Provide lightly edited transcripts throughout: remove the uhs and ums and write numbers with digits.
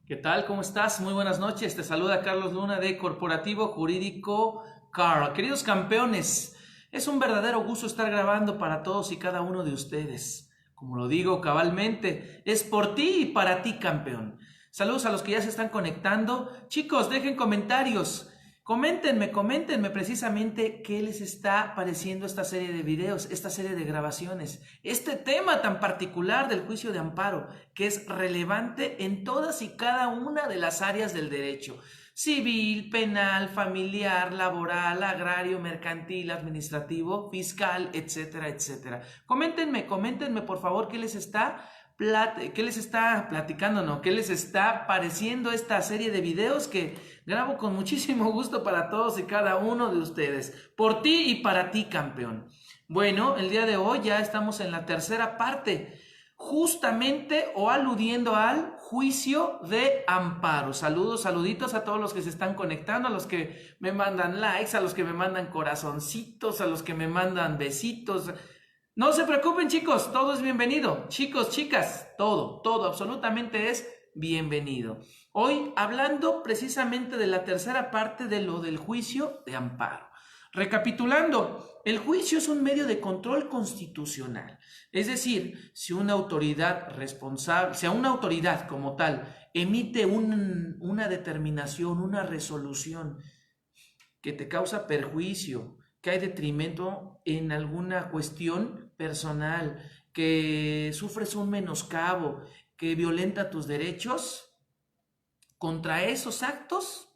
¿Qué tal? ¿Cómo estás? Muy buenas noches. Te saluda Carlos Luna de Corporativo Jurídico CAR. Queridos campeones, es un verdadero gusto estar grabando para todos y cada uno de ustedes. Como lo digo cabalmente, es por ti y para ti, campeón. Saludos a los que ya se están conectando. Chicos, dejen comentarios. Coméntenme precisamente qué les está pareciendo esta serie de videos, esta serie de grabaciones, este tema tan particular del juicio de amparo, que es relevante en todas y cada una de las áreas del derecho: civil, penal, familiar, laboral, agrario, mercantil, administrativo, fiscal, etcétera, etcétera. Coméntenme por favor qué les está platicando, no, qué les está pareciendo esta serie de videos que grabo con muchísimo gusto para todos y cada uno de ustedes, por ti y para ti, campeón. Bueno, el día de hoy ya estamos en la tercera parte, justamente o aludiendo al juicio de amparo. Saluditos a todos los que se están conectando, a los que me mandan likes, a los que me mandan corazoncitos, a los que me mandan besitos. No se preocupen, chicos, todo es bienvenido. Chicos, chicas, todo absolutamente es bienvenido. Hoy hablando precisamente de la tercera parte de lo del juicio de amparo. Recapitulando, el juicio es un medio de control constitucional. Es decir, si una autoridad responsable, si una autoridad como tal emite una determinación, una resolución que te causa perjuicio, que hay detrimento en alguna cuestión personal, que sufres un menoscabo, que violenta tus derechos, contra esos actos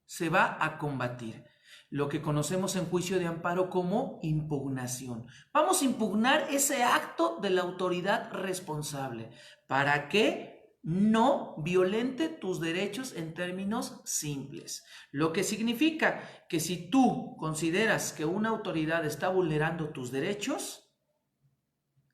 se va a combatir lo que conocemos en juicio de amparo como impugnación. Vamos a impugnar ese acto de la autoridad responsable para que no violente tus derechos en términos simples. Lo que significa que si tú consideras que una autoridad está vulnerando tus derechos,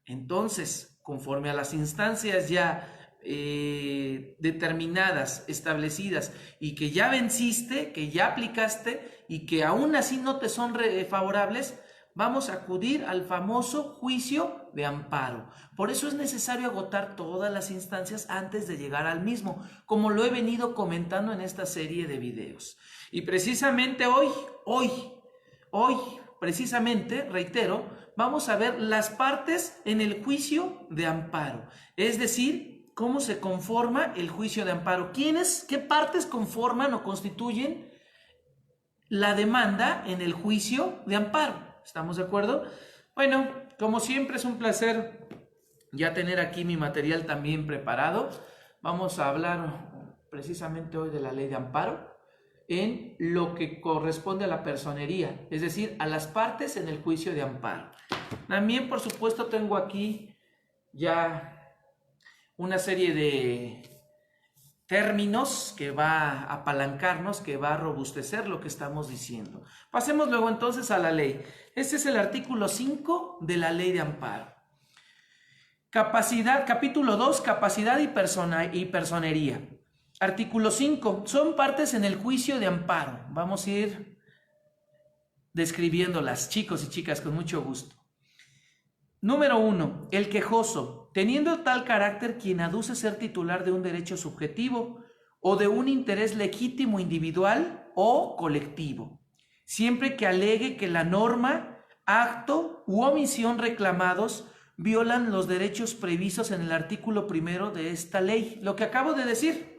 entonces, conforme a las instancias ya determinadas, establecidas, y que ya venciste, que ya aplicaste y que aún así no te son favorables, vamos a acudir al famoso juicio de amparo. Por eso es necesario agotar todas las instancias antes de llegar al mismo, como lo he venido comentando en esta serie de videos. Y precisamente hoy, precisamente, reitero, vamos a ver las partes en el juicio de amparo. Es decir, cómo se conforma el juicio de amparo. ¿Qué partes conforman o constituyen la demanda en el juicio de amparo? ¿Estamos de acuerdo? Bueno, como siempre es un placer ya tener aquí mi material también preparado. Vamos a hablar precisamente hoy de la ley de amparo en lo que corresponde a la personería, es decir, a las partes en el juicio de amparo. También, por supuesto, tengo aquí ya una serie de términos que va a apalancarnos, que va a robustecer lo que estamos diciendo. Pasemos luego entonces a la ley. Este es el artículo 5 de la ley de amparo. Capítulo 2, capacidad y personería. Artículo 5, son partes en el juicio de amparo. Vamos a ir describiéndolas, chicos y chicas, con mucho gusto. Número 1. El quejoso, teniendo tal carácter quien aduce ser titular de un derecho subjetivo o de un interés legítimo individual o colectivo, siempre que alegue que la norma, acto u omisión reclamados violan los derechos previstos en el artículo 1 de esta ley. Lo que acabo de decir.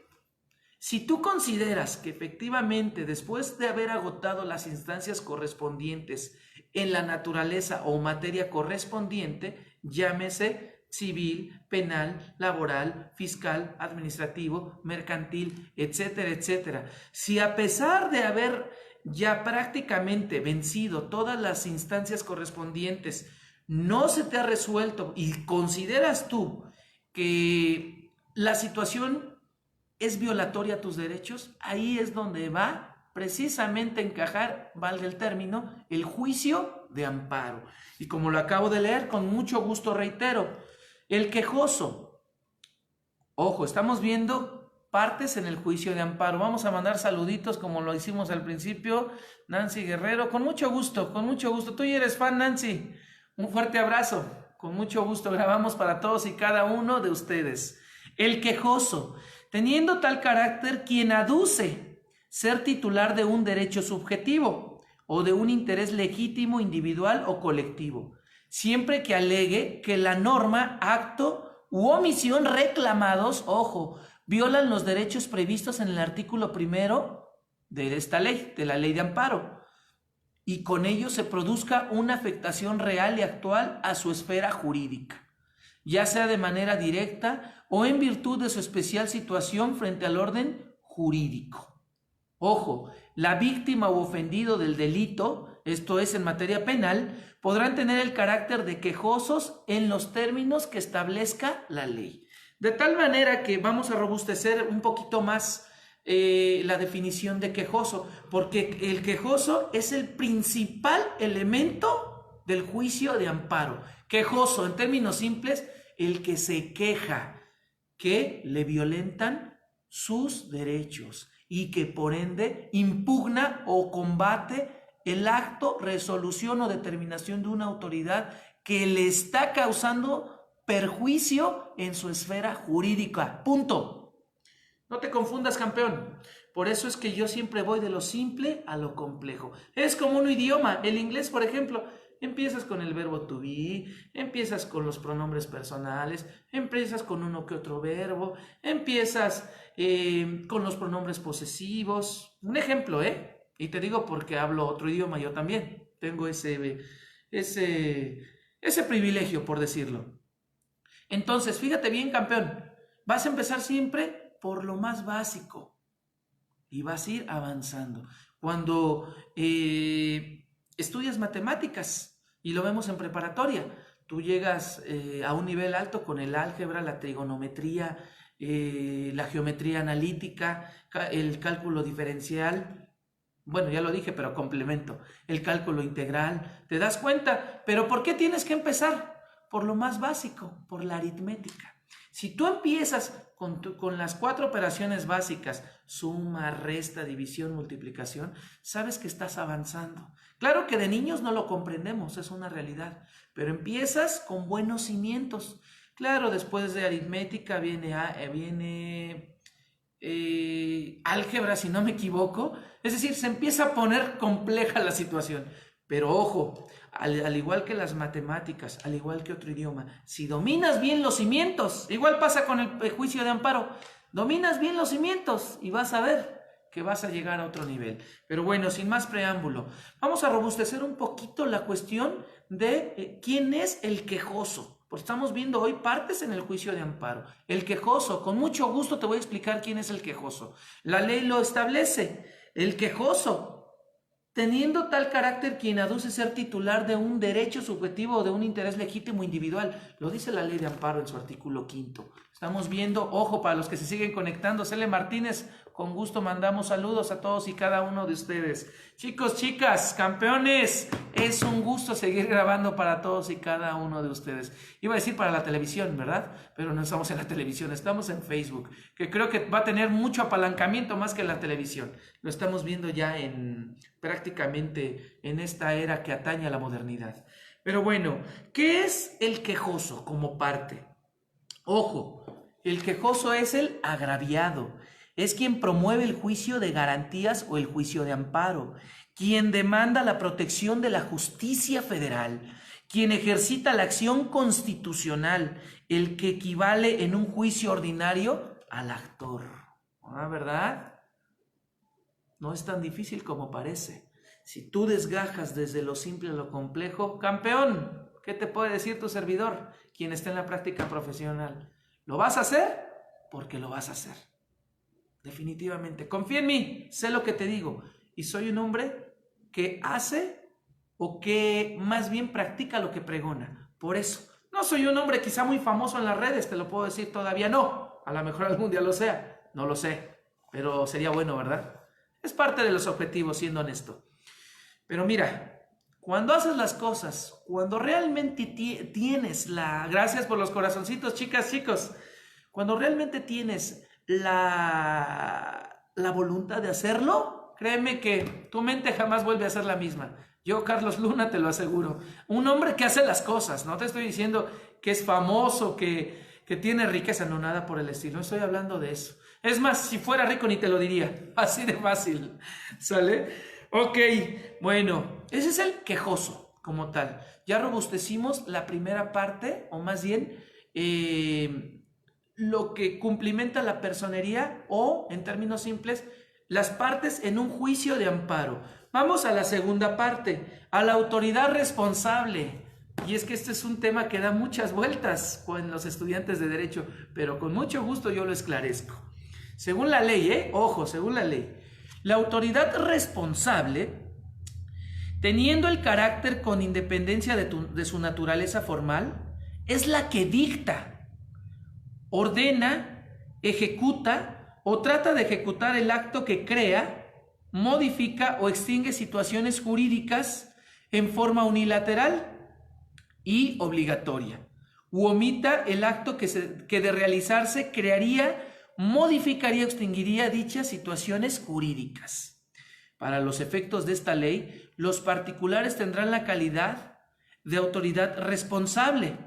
Si tú consideras que efectivamente, después de haber agotado las instancias correspondientes en la naturaleza o materia correspondiente, llámese civil, penal, laboral, fiscal, administrativo, mercantil, etcétera, etcétera, si a pesar de haber ya prácticamente vencido todas las instancias correspondientes, no se te ha resuelto y consideras tú que la situación es violatoria a tus derechos, ahí es donde va precisamente a encajar, valga el término, el juicio de amparo. Y como lo acabo de leer, con mucho gusto reitero, el quejoso. Ojo, estamos viendo partes en el juicio de amparo. Vamos a mandar saluditos como lo hicimos al principio. Nancy Guerrero, con mucho gusto, con mucho gusto. Tú ya eres fan, Nancy. Un fuerte abrazo. Con mucho gusto grabamos para todos y cada uno de ustedes. El quejoso, teniendo tal carácter quien aduce ser titular de un derecho subjetivo o de un interés legítimo, individual o colectivo, siempre que alegue que la norma, acto u omisión reclamados, ojo, violan los derechos previstos en el artículo 1 de esta ley, de la ley de amparo, y con ello se produzca una afectación real y actual a su esfera jurídica, ya sea de manera directa o en virtud de su especial situación frente al orden jurídico. Ojo, la víctima u ofendido del delito, esto es en materia penal, podrán tener el carácter de quejosos en los términos que establezca la ley. De tal manera que vamos a robustecer un poquito más la definición de quejoso, porque el quejoso es el principal elemento del juicio de amparo. Quejoso, en términos simples, el que se queja que le violentan sus derechos y que por ende impugna o combate el acto, resolución o determinación de una autoridad que le está causando perjuicio en su esfera jurídica. Punto. No te confundas, campeón. Por eso es que yo siempre voy de lo simple a lo complejo. Es como un idioma. El inglés, por ejemplo, empiezas con el verbo to be, empiezas con los pronombres personales, empiezas con uno que otro verbo, empiezas con los pronombres posesivos. Un ejemplo, y te digo porque hablo otro idioma yo también. Tengo ese privilegio, por decirlo. Entonces, fíjate bien, campeón. Vas a empezar siempre por lo más básico y vas a ir avanzando. Cuando estudias matemáticas, y lo vemos en preparatoria, tú llegas a un nivel alto con el álgebra, la trigonometría, la geometría analítica, el cálculo diferencial, bueno, ya lo dije, pero complemento, el cálculo integral, te das cuenta, pero ¿por qué tienes que empezar? Por lo más básico, por la aritmética. Si tú empiezas con las 4 operaciones básicas, suma, resta, división, multiplicación, sabes que estás avanzando. Claro que de niños no lo comprendemos, es una realidad, pero empiezas con buenos cimientos. Claro, después de aritmética viene álgebra, si no me equivoco. Es decir, se empieza a poner compleja la situación. Pero ojo, al igual que las matemáticas, al igual que otro idioma, si dominas bien los cimientos, igual pasa con el juicio de amparo, dominas bien los cimientos y vas a ver que vas a llegar a otro nivel. Pero bueno, sin más preámbulo, vamos a robustecer un poquito la cuestión de quién es el quejoso. Pues estamos viendo hoy partes en el juicio de amparo. El quejoso, con mucho gusto te voy a explicar quién es el quejoso. La ley lo establece. El quejoso, teniendo tal carácter quien aduce ser titular de un derecho subjetivo o de un interés legítimo individual. Lo dice la ley de amparo en su artículo 5. Estamos viendo, ojo, para los que se siguen conectando, Cele Martínez, con gusto mandamos saludos a todos y cada uno de ustedes. Chicos, chicas, campeones, es un gusto seguir grabando para todos y cada uno de ustedes. Iba a decir para la televisión, ¿verdad? Pero no estamos en la televisión, estamos en Facebook, que creo que va a tener mucho apalancamiento más que la televisión. Lo estamos viendo ya prácticamente en esta era que atañe a la modernidad. Pero bueno, ¿qué es el quejoso como parte? Ojo, el quejoso es el agraviado. Es quien promueve el juicio de garantías o el juicio de amparo, quien demanda la protección de la justicia federal, quien ejercita la acción constitucional, el que equivale en un juicio ordinario al actor. ¿Ah, verdad? No es tan difícil como parece. Si tú desgajas desde lo simple a lo complejo, campeón, ¿qué te puede decir tu servidor, quien está en la práctica profesional? ¿Lo vas a hacer? Porque lo vas a hacer. Definitivamente. Confía en mí, sé lo que te digo. Y soy un hombre que hace o que más bien practica lo que pregona. Por eso, no soy un hombre quizá muy famoso en las redes, te lo puedo decir todavía no. A lo mejor algún día lo sea, no lo sé. Pero sería bueno, ¿verdad? Es parte de los objetivos, siendo honesto. Pero mira, cuando haces las cosas, cuando realmente tienes Gracias por los corazoncitos, chicas, chicos. Cuando realmente tienes la voluntad de hacerlo, créeme que tu mente jamás vuelve a ser la misma. Yo, Carlos Luna, te lo aseguro. Un hombre que hace las cosas, no te estoy diciendo que es famoso, que tiene riqueza, no, nada por el estilo. No estoy hablando de eso. Es más, si fuera rico ni te lo diría. Así de fácil. ¿Sale? Ok, bueno, ese es el quejoso como tal. Ya robustecimos la primera parte, o más bien lo que cumplimenta la personería o, en términos simples, las partes en un juicio de amparo. Vamos a la segunda parte, a la autoridad responsable. Y es que este es un tema que da muchas vueltas con los estudiantes de Derecho, pero con mucho gusto yo lo esclarezco. Según la ley, ojo, según la ley, la autoridad responsable, teniendo el carácter con independencia de su naturaleza formal, es la que dicta, ordena, ejecuta o trata de ejecutar el acto que crea, modifica o extingue situaciones jurídicas en forma unilateral y obligatoria, u omita el acto que de realizarse crearía, modificaría o extinguiría dichas situaciones jurídicas. Para los efectos de esta ley, los particulares tendrán la calidad de autoridad responsable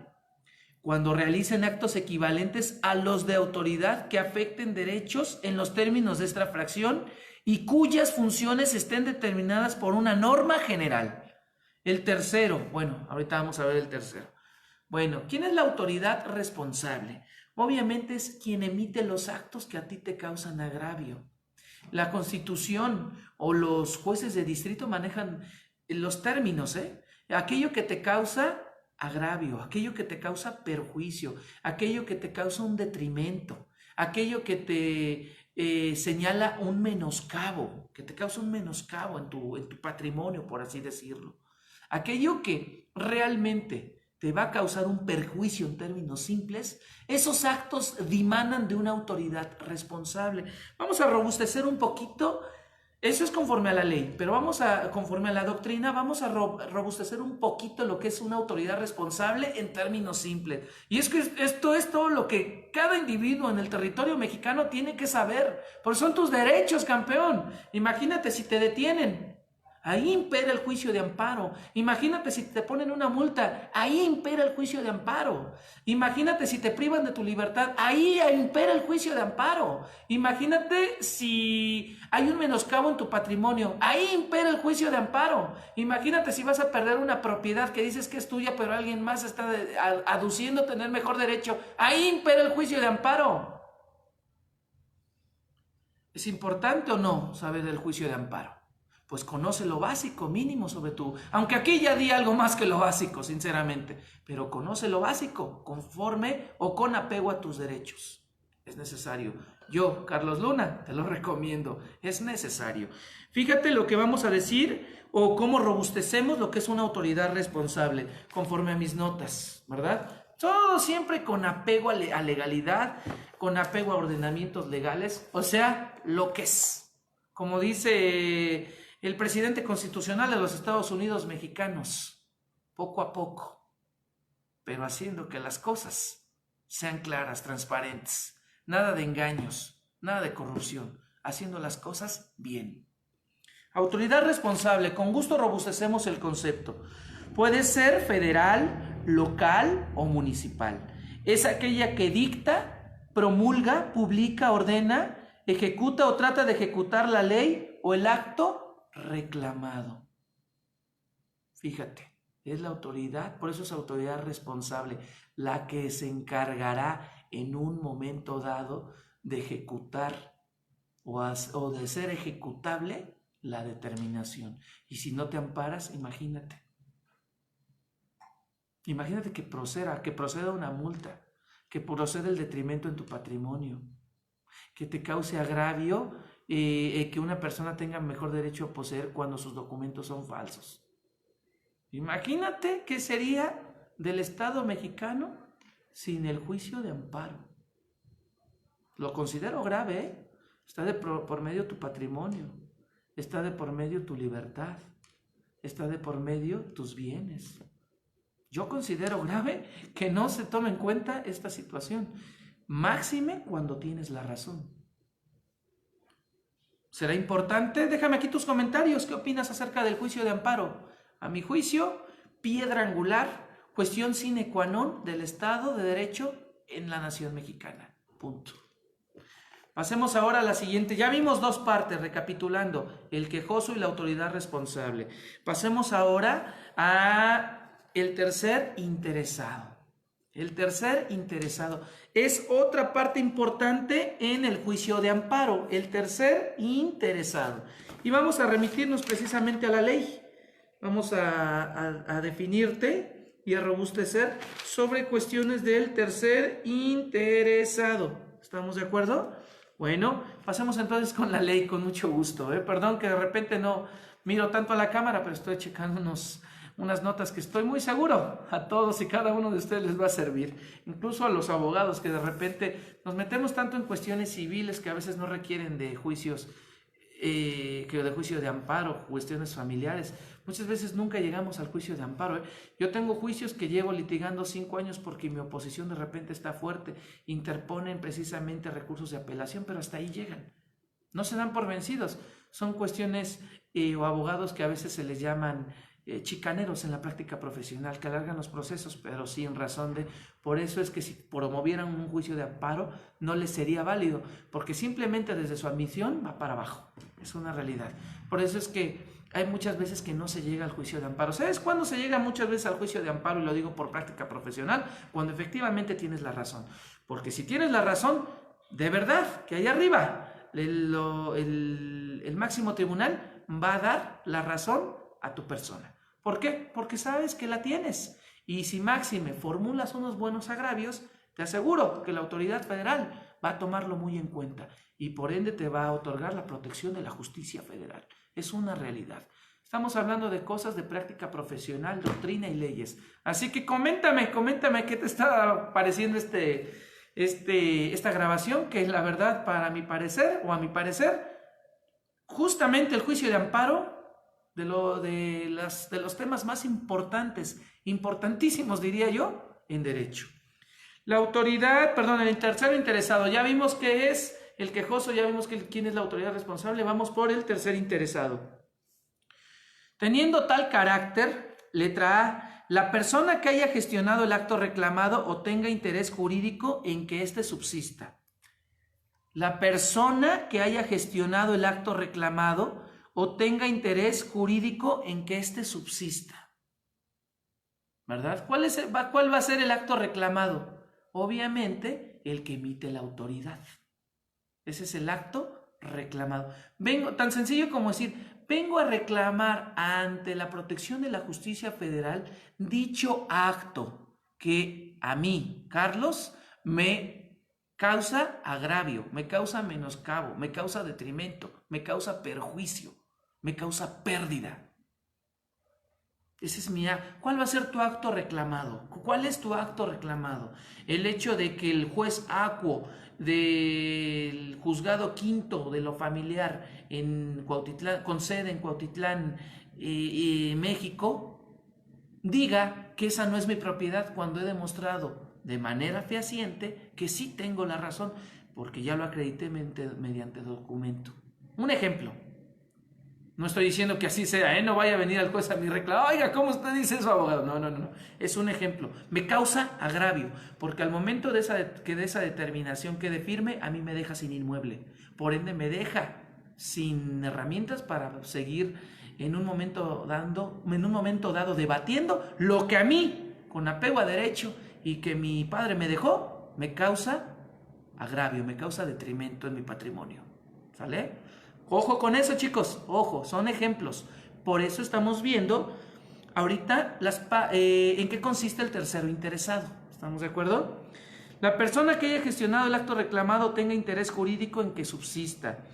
cuando realicen actos equivalentes a los de autoridad que afecten derechos en los términos de esta fracción y cuyas funciones estén determinadas por una norma general. El tercero, bueno, ahorita vamos a ver el tercero. Bueno, ¿quién es la autoridad responsable? Obviamente es quien emite los actos que a ti te causan agravio. La Constitución o los jueces de distrito manejan los términos, aquello que te causa agravio, aquello que te causa perjuicio, aquello que te causa un detrimento, aquello que te señala un menoscabo, que te causa un menoscabo en tu patrimonio, por así decirlo. Aquello que realmente te va a causar un perjuicio en términos simples, esos actos dimanan de una autoridad responsable. Vamos a robustecer un poquito, eso es conforme a la ley, pero conforme a la doctrina, vamos a robustecer un poquito lo que es una autoridad responsable en términos simples. Y es que esto es todo lo que cada individuo en el territorio mexicano tiene que saber, porque son tus derechos, campeón. Imagínate si te detienen. Ahí impera el juicio de amparo. Imagínate si te ponen una multa. Ahí impera el juicio de amparo. Imagínate si te privan de tu libertad. Ahí impera el juicio de amparo. Imagínate si hay un menoscabo en tu patrimonio. Ahí impera el juicio de amparo. Imagínate si vas a perder una propiedad que dices que es tuya, pero alguien más está aduciendo tener mejor derecho. Ahí impera el juicio de amparo. ¿Es importante o no saber del juicio de amparo? Pues conoce lo básico, mínimo sobre tú. Aunque aquí ya di algo más que lo básico, sinceramente. Pero conoce lo básico, conforme o con apego a tus derechos. Es necesario. Yo, Carlos Luna, te lo recomiendo. Es necesario. Fíjate lo que vamos a decir o cómo robustecemos lo que es una autoridad responsable, conforme a mis notas, ¿verdad? Todo siempre con apego a legalidad, con apego a ordenamientos legales, o sea, lo que es. Como dice el presidente constitucional de los Estados Unidos mexicanos, poco a poco, pero haciendo que las cosas sean claras, transparentes, nada de engaños, nada de corrupción, haciendo las cosas bien. Autoridad responsable, con gusto robustecemos el concepto. Puede ser federal, local o municipal. Es aquella que dicta, promulga, publica, ordena, ejecuta o trata de ejecutar la ley o el acto reclamado. Fíjate, es la autoridad, por eso es autoridad responsable, la que se encargará en un momento dado de ejecutar o de ser ejecutable la determinación. Y si no te amparas, imagínate. Imagínate que proceda una multa, que proceda el detrimento en tu patrimonio, que te cause agravio, que una persona tenga mejor derecho a poseer cuando sus documentos son falsos. Imagínate qué sería del Estado mexicano sin el juicio de amparo. Lo considero grave, Está de por medio tu patrimonio, está de por medio tu libertad, está de por medio tus bienes. Yo considero grave que no se tome en cuenta esta situación, máxime cuando tienes la razón. ¿Será importante? Déjame aquí tus comentarios. ¿Qué opinas acerca del juicio de amparo? A mi juicio, piedra angular, cuestión sine qua non del Estado de Derecho en la nación mexicana. Punto. Pasemos ahora a la siguiente. Ya vimos dos partes, recapitulando, el quejoso y la autoridad responsable. Pasemos ahora a el tercer interesado. El tercer interesado es otra parte importante en el juicio de amparo, el tercer interesado. Y vamos a remitirnos precisamente a la ley. Vamos a definirte y a robustecer sobre cuestiones del tercer interesado. ¿Estamos de acuerdo? Bueno, pasemos entonces con la ley, con mucho gusto. Perdón que de repente no miro tanto a la cámara, pero estoy checando unas notas que estoy muy seguro a todos y cada uno de ustedes les va a servir. Incluso a los abogados que de repente nos metemos tanto en cuestiones civiles que a veces no requieren de juicios, que de juicio de amparo, cuestiones familiares. Muchas veces nunca llegamos al juicio de amparo. Yo tengo juicios que llevo litigando 5 años porque mi oposición de repente está fuerte, interponen precisamente recursos de apelación, pero hasta ahí llegan. No se dan por vencidos. Son cuestiones o abogados que a veces se les llaman chicaneros en la práctica profesional, que alargan los procesos, pero sin razón de... Por eso es que si promovieran un juicio de amparo, no les sería válido, porque simplemente desde su admisión va para abajo. Es una realidad. Por eso es que hay muchas veces que no se llega al juicio de amparo. ¿Sabes cuándo se llega muchas veces al juicio de amparo? Y lo digo por práctica profesional, cuando efectivamente tienes la razón. Porque si tienes la razón, de verdad, que allá arriba el máximo tribunal va a dar la razón a tu persona. ¿Por qué? Porque sabes que la tienes. Y si máxime formulas unos buenos agravios, te aseguro que la autoridad federal va a tomarlo muy en cuenta y por ende te va a otorgar la protección de la justicia federal. Es una realidad. Estamos hablando de cosas de práctica profesional, doctrina y leyes. Así que coméntame qué te está pareciendo esta grabación, que la verdad, para mi parecer, o a mi parecer, justamente el juicio de amparo de los temas más importantes, importantísimos diría yo, en derecho. La autoridad, perdón, el tercero interesado, ya vimos que es el quejoso, ya vimos quién es la autoridad responsable, vamos por el tercer interesado. Teniendo tal carácter, letra A, la persona que haya gestionado el acto reclamado o tenga interés jurídico en que éste subsista. La persona que haya gestionado el acto reclamado o tenga interés jurídico en que éste subsista. ¿Verdad? ¿Cuál va a ser el acto reclamado? Obviamente, el que emite la autoridad. Ese es el acto reclamado. Tan sencillo como decir, vengo a reclamar ante la protección de la justicia federal dicho acto que a mí, Carlos, me causa agravio, me causa menoscabo, me causa detrimento, me causa perjuicio, me causa pérdida. Ese es ¿Cuál va a ser tu acto reclamado? ¿Cuál es tu acto reclamado? El hecho de que el juez acuo del juzgado quinto de lo familiar en Cuautitlán, con sede en Cuautitlán, México, diga que esa no es mi propiedad cuando he demostrado de manera fehaciente que sí tengo la razón, porque ya lo acredité mediante documento. Un ejemplo. No estoy diciendo que así sea, no vaya a venir al juez a mi reclamo. Oiga, ¿cómo usted dice eso, abogado? No. Es un ejemplo. Me causa agravio, porque al momento de esa determinación quede firme, a mí me deja sin inmueble. Por ende, me deja sin herramientas para seguir en un momento dado debatiendo lo que a mí, con apego a derecho y que mi padre me dejó, me causa agravio, me causa detrimento en mi patrimonio. ¿Sale? Ojo con eso, chicos, ojo, son ejemplos. Por eso estamos viendo ahorita en qué consiste el tercero interesado. ¿Estamos de acuerdo? La persona que haya gestionado el acto reclamado tenga interés jurídico en que subsista.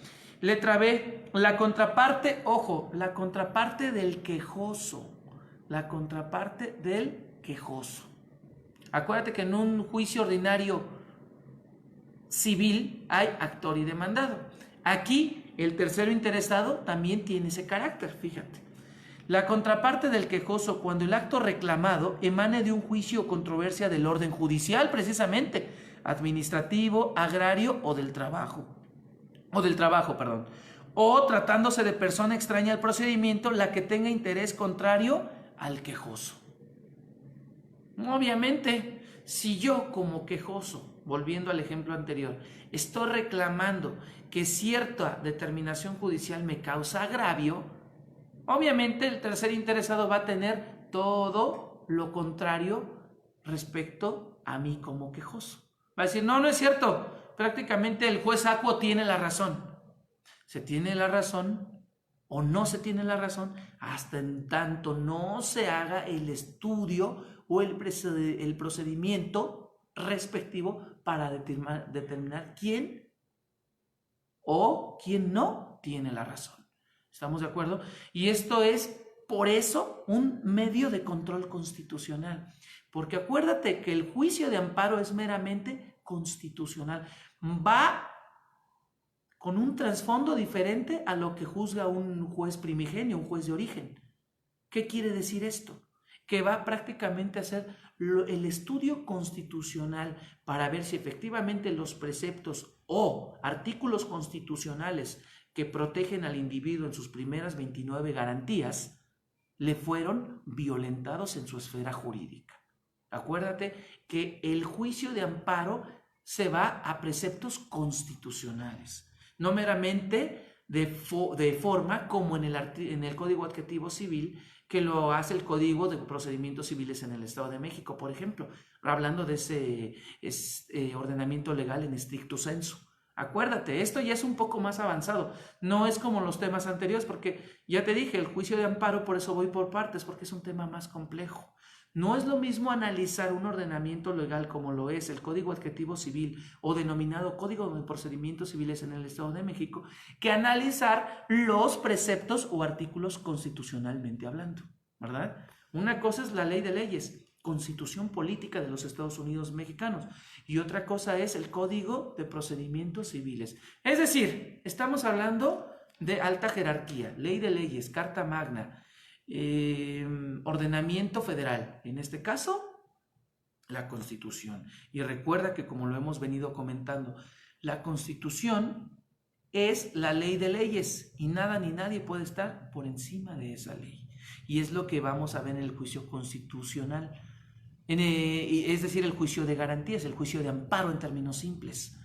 Letra B, la contraparte, ojo, la contraparte del quejoso. La contraparte del quejoso. Acuérdate que en un juicio ordinario civil hay actor y demandado. Aquí el tercero interesado también tiene ese carácter, fíjate. La contraparte del quejoso cuando el acto reclamado emane de un juicio o controversia del orden judicial, precisamente, administrativo, agrario o del trabajo. O tratándose de persona extraña al procedimiento, la que tenga interés contrario al quejoso. Obviamente, si yo como quejoso volviendo al ejemplo anterior, estoy reclamando que cierta determinación judicial me causa agravio, obviamente el tercer interesado va a tener todo lo contrario respecto a mí como quejoso. Va a decir, no, no es cierto, prácticamente el juez Acuo tiene la razón. Se tiene la razón o no se tiene la razón hasta en tanto no se haga el estudio o el procedimiento respectivo para determinar quién o quién no tiene la razón. ¿Estamos de acuerdo? Y esto es, por eso, un medio de control constitucional. Porque acuérdate que el juicio de amparo es meramente constitucional. Va con un trasfondo diferente a lo que juzga un juez primigenio, un juez de origen. ¿Qué quiere decir esto? Que va prácticamente a hacer el estudio constitucional para ver si efectivamente los preceptos o artículos constitucionales que protegen al individuo en sus primeras 29 garantías le fueron violentados en su esfera jurídica. Acuérdate que el juicio de amparo se va a preceptos constitucionales, no meramente de forma como en el Código Adjetivo Civil, que lo hace el Código de Procedimientos Civiles en el Estado de México, por ejemplo, hablando de ese ordenamiento legal en stricto sensu. Acuérdate, esto ya es un poco más avanzado, no es como los temas anteriores, porque ya te dije, el juicio de amparo, por eso voy por partes, porque es un tema más complejo. No es lo mismo analizar un ordenamiento legal como lo es el Código Adjetivo Civil o denominado Código de Procedimientos Civiles en el Estado de México que analizar los preceptos o artículos constitucionalmente hablando, ¿verdad? Una cosa es la ley de leyes, Constitución Política de los Estados Unidos Mexicanos, y otra cosa es el Código de Procedimientos Civiles. Es decir, estamos hablando de alta jerarquía, ley de leyes, Carta Magna, ordenamiento federal, en este caso la Constitución. Y recuerda que, como lo hemos venido comentando, la Constitución es la ley de leyes y nada ni nadie puede estar por encima de esa ley, y es lo que vamos a ver en el juicio constitucional, es decir, el juicio de garantías, el juicio de amparo en términos simples.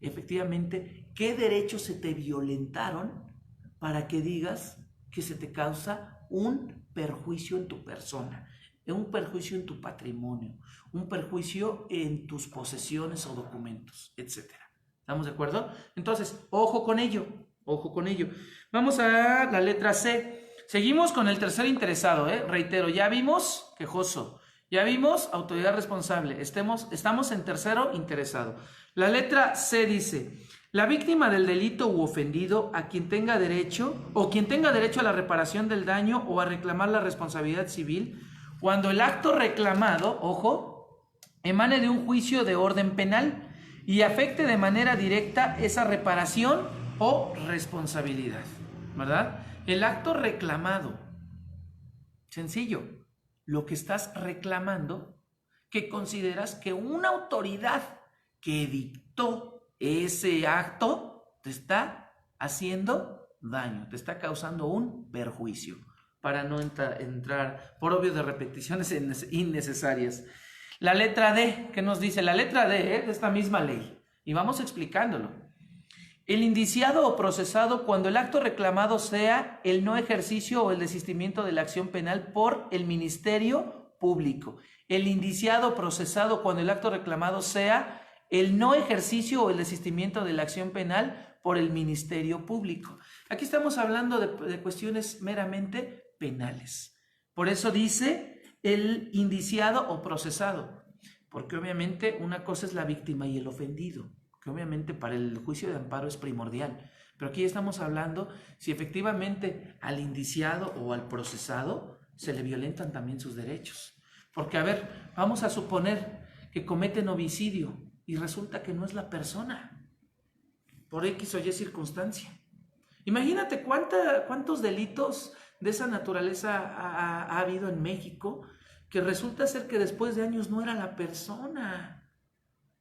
Efectivamente, ¿qué derechos se te violentaron para que digas que se te causa un perjuicio en tu persona, un perjuicio en tu patrimonio, un perjuicio en tus posesiones o documentos, etcétera? ¿Estamos de acuerdo? Entonces, ojo con ello, ojo con ello. Vamos a la letra C. Seguimos con el tercer interesado, reitero, ya vimos quejoso, ya vimos autoridad responsable, estamos en tercero interesado. La letra C dice: la víctima del delito u ofendido a quien tenga derecho a la reparación del daño o a reclamar la responsabilidad civil cuando el acto reclamado, ojo, emane de un juicio de orden penal y afecte de manera directa esa reparación o responsabilidad, ¿verdad? El acto reclamado, sencillo, lo que estás reclamando, que consideras que una autoridad que dictó ese acto te está haciendo daño, te está causando un perjuicio, para no entrar por obvio de repeticiones innecesarias. La letra D, ¿qué nos dice? La letra D de esta misma ley, y vamos explicándolo. El indiciado o procesado cuando el acto reclamado sea el no ejercicio o el desistimiento de la acción penal por el Ministerio Público. El indiciado o procesado cuando el acto reclamado sea el no ejercicio o el desistimiento de la acción penal por el Ministerio Público. Aquí estamos hablando de cuestiones meramente penales. Por eso dice el indiciado o procesado, porque obviamente una cosa es la víctima y el ofendido, que obviamente para el juicio de amparo es primordial, pero aquí estamos hablando si efectivamente al indiciado o al procesado se le violentan también sus derechos. Porque, a ver, vamos a suponer que cometen homicidio y resulta que no es la persona, por X o Y circunstancia. Imagínate cuántos delitos de esa naturaleza ha habido en México, que resulta ser que después de años no era la persona.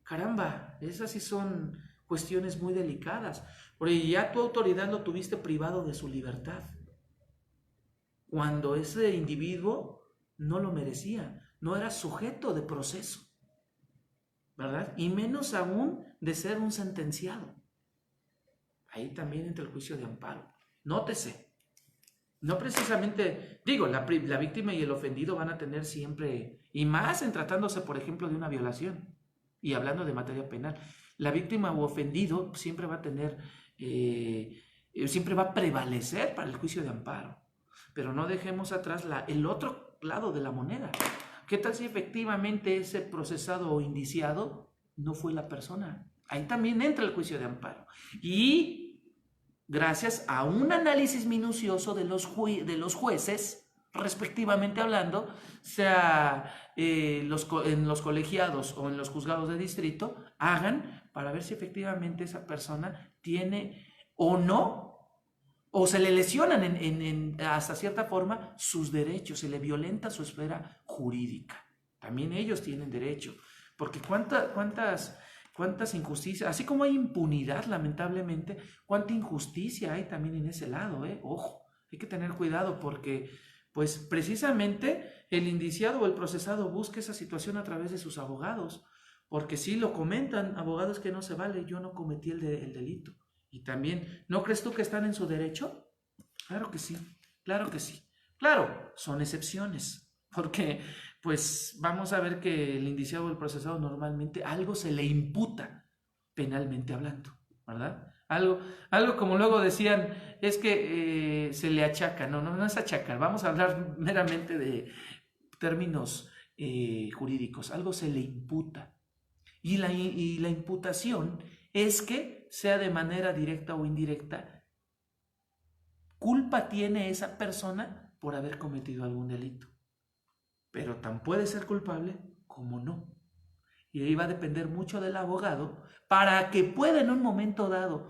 Caramba, esas sí son cuestiones muy delicadas, porque ya tu autoridad lo tuviste privado de su libertad, cuando ese individuo no lo merecía, no era sujeto de proceso. ¿verdad? Y menos aún de ser un sentenciado. Ahí también entra el juicio de amparo. Nótese, no precisamente, digo, la víctima y el ofendido van a tener siempre, y más en tratándose, por ejemplo, de una violación, y hablando de materia penal, la víctima o ofendido siempre va a tener, siempre va a prevalecer para el juicio de amparo. Pero no dejemos atrás el otro lado de la moneda. ¿Qué tal si efectivamente ese procesado o indiciado no fue la persona? Ahí también entra el juicio de amparo. Y gracias a un análisis minucioso de los jueces, respectivamente hablando, sea en los colegiados o en los juzgados de distrito, hagan para ver si efectivamente esa persona tiene o no, o se le lesionan hasta cierta forma sus derechos, se le violenta su esfera jurídica. También ellos tienen derecho, porque cuántas injusticias, así como hay impunidad, lamentablemente, cuánta injusticia hay también en ese lado, Ojo, hay que tener cuidado porque, pues, precisamente el indiciado o el procesado busca esa situación a través de sus abogados, porque sí lo comentan, abogados, que no se vale, yo no cometí el delito. Y también, ¿no crees tú que están en su derecho? Claro que sí, claro que sí. Claro, son excepciones, porque pues vamos a ver que el indiciado o el procesado normalmente algo se le imputa penalmente hablando, ¿verdad? Algo como luego decían, es que se le achaca. No es achacar, vamos a hablar meramente de términos jurídicos. Algo se le imputa. Y la imputación es que, sea de manera directa o indirecta, culpa tiene esa persona por haber cometido algún delito. Pero tan puede ser culpable como no. Y ahí va a depender mucho del abogado para que pueda en un momento dado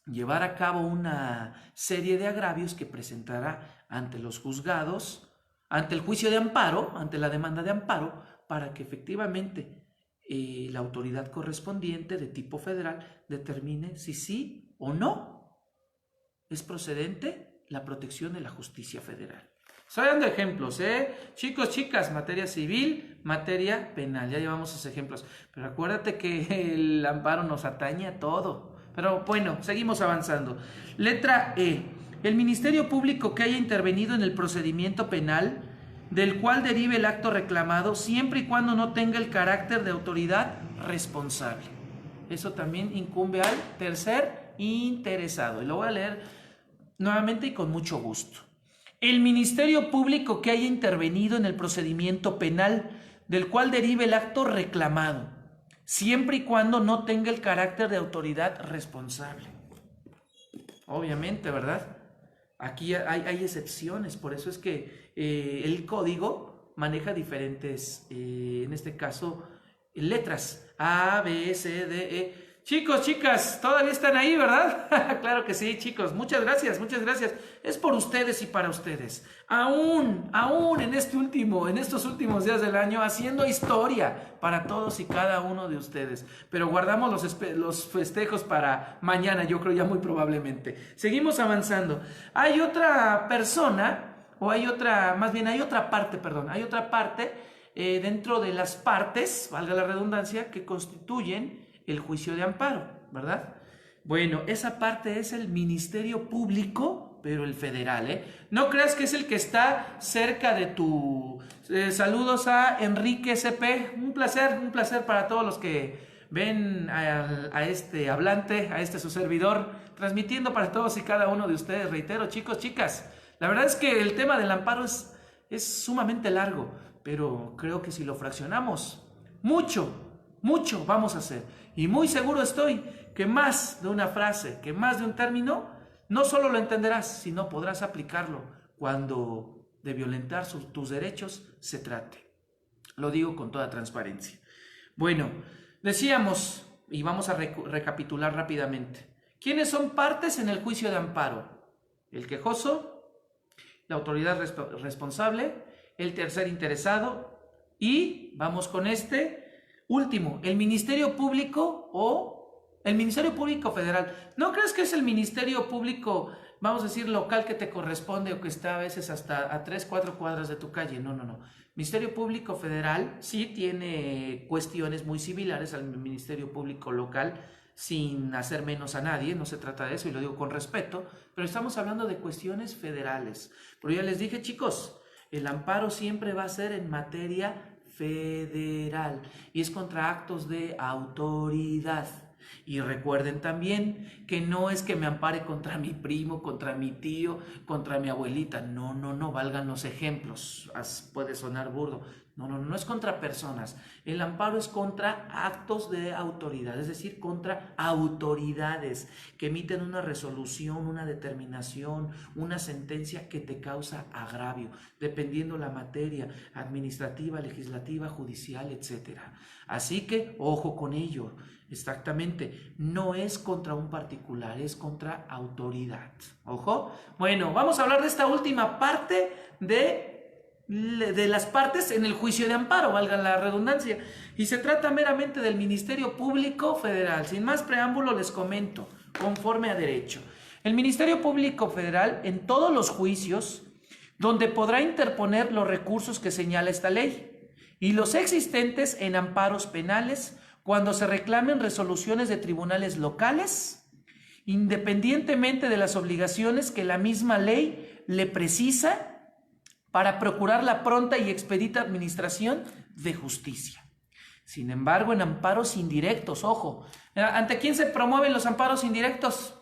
llevar a cabo una serie de agravios que presentará ante los juzgados, ante el juicio de amparo, ante la demanda de amparo, para que efectivamente la autoridad correspondiente de tipo federal determine si sí o no es procedente la protección de la justicia federal. Estoy dando ejemplos, chicos, chicas, materia civil, materia penal, ya llevamos esos ejemplos, pero acuérdate que el amparo nos atañe a todo. Pero bueno, seguimos avanzando. Letra E. El Ministerio Público que haya intervenido en el procedimiento penal del cual derive el acto reclamado, siempre y cuando no tenga el carácter de autoridad responsable. Eso también incumbe al tercer interesado. Y lo voy a leer nuevamente y con mucho gusto. El Ministerio Público que haya intervenido en el procedimiento penal del cual derive el acto reclamado, siempre y cuando no tenga el carácter de autoridad responsable. Obviamente, ¿verdad? Aquí hay excepciones, por eso es que el código maneja diferentes, en este caso, letras A, B, C, D, E. Chicos, chicas, todavía están ahí, ¿verdad? Claro que sí, chicos. Muchas gracias, muchas gracias. Es por ustedes y para ustedes. Aún en estos últimos días del año, haciendo historia para todos y cada uno de ustedes. Pero guardamos los festejos para mañana, yo creo ya muy probablemente. Seguimos avanzando. Hay otra persona, hay otra parte dentro de las partes, valga la redundancia, que constituyen el juicio de amparo, ¿verdad? Bueno, esa parte es el Ministerio Público, pero el federal, No creas que es el que está cerca de tu... saludos a Enrique CP, un placer para todos los que ven a este hablante, a este su servidor, transmitiendo para todos y cada uno de ustedes. Reitero, chicos, chicas, la verdad es que el tema del amparo es sumamente largo, pero creo que si lo fraccionamos, mucho vamos a hacer. Y muy seguro estoy que más de una frase, que más de un término, no solo lo entenderás, sino podrás aplicarlo cuando de violentar tus derechos se trate. Lo digo con toda transparencia. Bueno, decíamos, y vamos a recapitular rápidamente, ¿quiénes son partes en el juicio de amparo? El quejoso, la autoridad responsable, el tercer interesado y, vamos con último, el Ministerio Público o el Ministerio Público Federal. ¿No crees que es el Ministerio Público, vamos a decir, local que te corresponde o que está a veces hasta a 3, 4 cuadras de tu calle? No. Ministerio Público Federal sí tiene cuestiones muy similares al Ministerio Público Local, sin hacer menos a nadie, no se trata de eso y lo digo con respeto, pero estamos hablando de cuestiones federales. Pero ya les dije, chicos, el amparo siempre va a ser en materia federal y es contra actos de autoridad. Y recuerden también que no es que me ampare contra mi primo, contra mi tío, contra mi abuelita. No, no, no, valgan los ejemplos. Puede sonar burdo. No, no, no es contra personas. El amparo es contra actos de autoridad, es decir, contra autoridades que emiten una resolución, una determinación, una sentencia que te causa agravio, dependiendo la materia administrativa, legislativa, judicial, etcétera. Así que, ojo con ello. Exactamente, no es contra un particular, es contra autoridad. Ojo. Bueno, vamos a hablar de esta última parte de las partes en el juicio de amparo, valga la redundancia. Y se trata meramente del Ministerio Público Federal. Sin más preámbulo les comento, conforme a derecho. El Ministerio Público Federal en todos los juicios donde podrá interponer los recursos que señala esta ley y los existentes en amparos penales cuando se reclamen resoluciones de tribunales locales, independientemente de las obligaciones que la misma ley le precisa para procurar la pronta y expedita administración de justicia. Sin embargo, en amparos indirectos, ojo, ¿ante quién se promueven los amparos indirectos?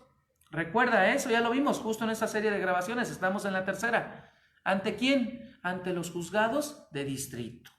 Recuerda eso, ya lo vimos justo en esta serie de grabaciones, estamos en la tercera. ¿Ante quién? Ante los juzgados de distrito.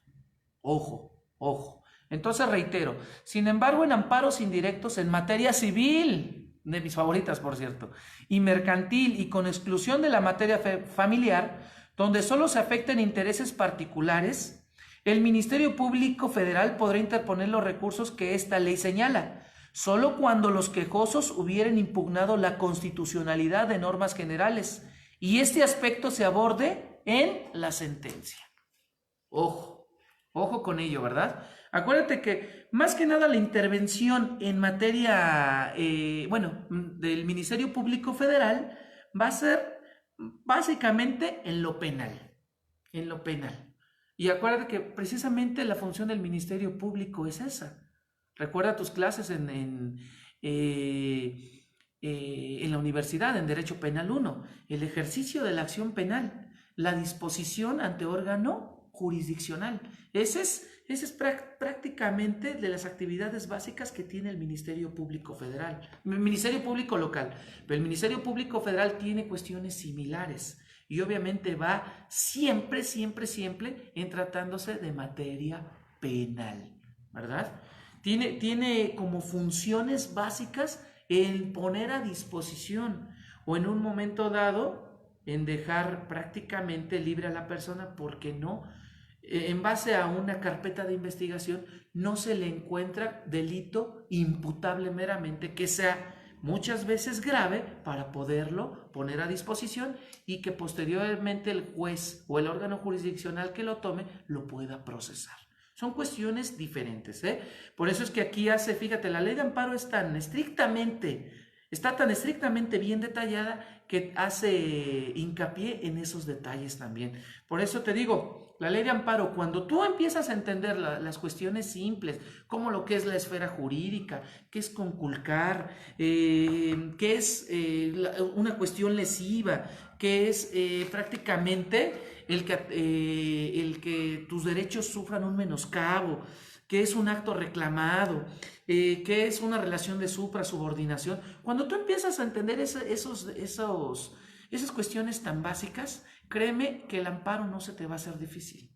Ojo, ojo. Entonces reitero, sin embargo, en amparos indirectos en materia civil, de mis favoritas por cierto, y mercantil y con exclusión de la materia familiar, donde solo se afecten intereses particulares, el Ministerio Público Federal podrá interponer los recursos que esta ley señala, solo cuando los quejosos hubieran impugnado la constitucionalidad de normas generales y este aspecto se aborde en la sentencia. Ojo, ojo con ello, ¿verdad? Acuérdate que más que nada la intervención en materia, del Ministerio Público Federal va a ser básicamente en lo penal, Y acuérdate que precisamente la función del Ministerio Público es esa. Recuerda tus clases en la universidad, en Derecho Penal 1, el ejercicio de la acción penal, la disposición ante órgano jurisdiccional. Ese es prácticamente de las actividades básicas que tiene el Ministerio Público Federal, el Ministerio Público Local, pero el Ministerio Público Federal tiene cuestiones similares y obviamente va siempre en tratándose de materia penal, ¿verdad? Tiene como funciones básicas el poner a disposición o en un momento dado en dejar prácticamente libre a la persona porque no, en base a una carpeta de investigación, no se le encuentra delito imputable meramente que sea muchas veces grave para poderlo poner a disposición y que posteriormente el juez o el órgano jurisdiccional que lo tome lo pueda procesar. Son cuestiones diferentes, ¿eh? Por eso es que aquí fíjate, la ley de amparo está tan estrictamente bien detallada que hace hincapié en esos detalles también. Por eso te digo, la ley de amparo, cuando tú empiezas a entender las cuestiones simples, como lo que es la esfera jurídica, qué es conculcar, qué es una cuestión lesiva, qué es prácticamente el que tus derechos sufran un menoscabo, qué es un acto reclamado, qué es una relación de supra-subordinación. Cuando tú empiezas a entender esas cuestiones tan básicas, créeme que el amparo no se te va a hacer difícil.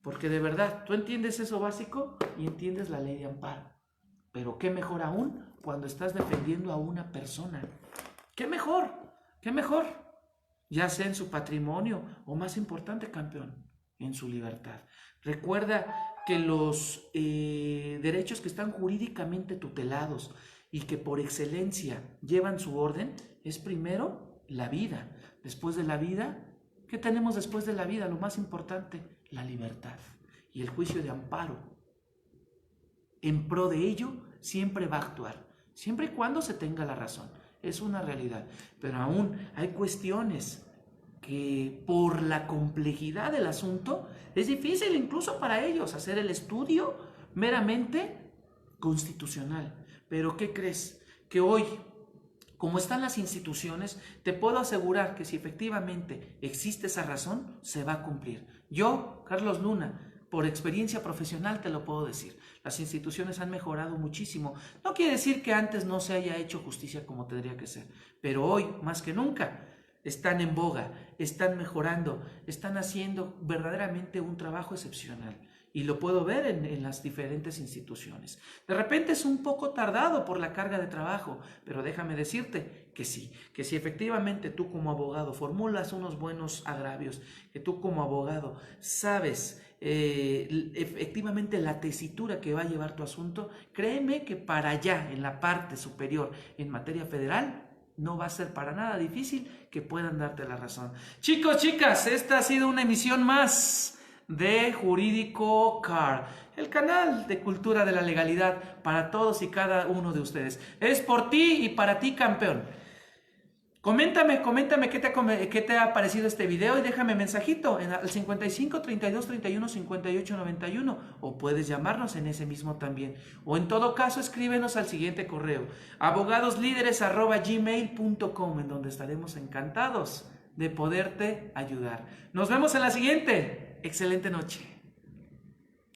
Porque de verdad, tú entiendes eso básico y entiendes la ley de amparo. Pero qué mejor aún cuando estás defendiendo a una persona. ¿Qué mejor? ¿Qué mejor? Ya sea en su patrimonio o más importante, campeón, en su libertad. Recuerda que los derechos que están jurídicamente tutelados y que por excelencia llevan su orden es primero la vida. Después de la vida, ¿qué tenemos después de la vida? Lo más importante, la libertad y el juicio de amparo. En pro de ello siempre va a actuar, siempre y cuando se tenga la razón. Es una realidad, pero aún hay cuestiones que por la complejidad del asunto es difícil incluso para ellos hacer el estudio meramente constitucional. Pero ¿qué crees? Que hoy, como están las instituciones, te puedo asegurar que si efectivamente existe esa razón, se va a cumplir. Yo, Carlos Luna, por experiencia profesional te lo puedo decir. Las instituciones han mejorado muchísimo. No quiere decir que antes no se haya hecho justicia como tendría que ser, pero hoy, más que nunca, están en boga, están mejorando, están haciendo verdaderamente un trabajo excepcional. Y lo puedo ver en las diferentes instituciones. De repente es un poco tardado por la carga de trabajo, pero déjame decirte que sí, que si efectivamente tú como abogado formulas unos buenos agravios, que tú como abogado sabes efectivamente la tesitura que va a llevar tu asunto, créeme que para allá, en la parte superior, en materia federal, no va a ser para nada difícil que puedan darte la razón. Chicos, chicas, esta ha sido una emisión más de Jurídico Car, el canal de cultura de la legalidad para todos y cada uno de ustedes. Es por ti y para ti, campeón. Coméntame qué te ha parecido este video y déjame mensajito al 55 32 31 58 91 o puedes llamarnos en ese mismo también. O en todo caso escríbenos al siguiente correo abogadoslíderes@gmail.com, en donde estaremos encantados de poderte ayudar. Nos vemos en la siguiente. Excelente noche.